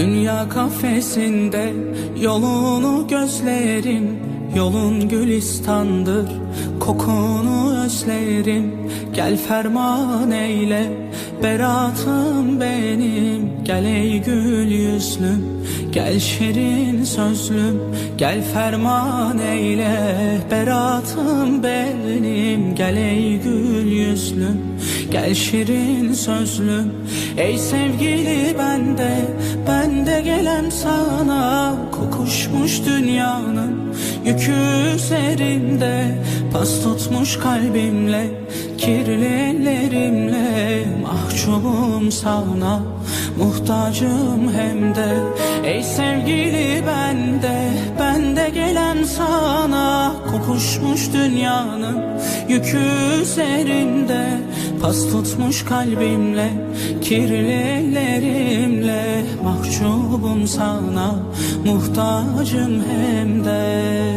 Dünya kafesinde yolunu gözlerim, yolun gülistandır, kokunu özlerim. Gel ferman eyle, beratım benim. Gel ey gül yüzlüm, gel şirin sözlüm. Gel ferman eyle, beratım benim. Gel ey gül yüzlüm, gel şirin sözlüm. Ey sevgili ben de gelem sana. Kokuşmuş dünyanın yükü üzerimde, pas tutmuş kalbimle, kirli ellerimle. Mahcubum sana, muhtacım hem de. Ey sevgili ben de gelem sana. Kokuşmuş dünyanın yükü üzerimde, pas tutmuş kalbimle, kirli ellerimle. Mahcubum sana, muhtacım hem de.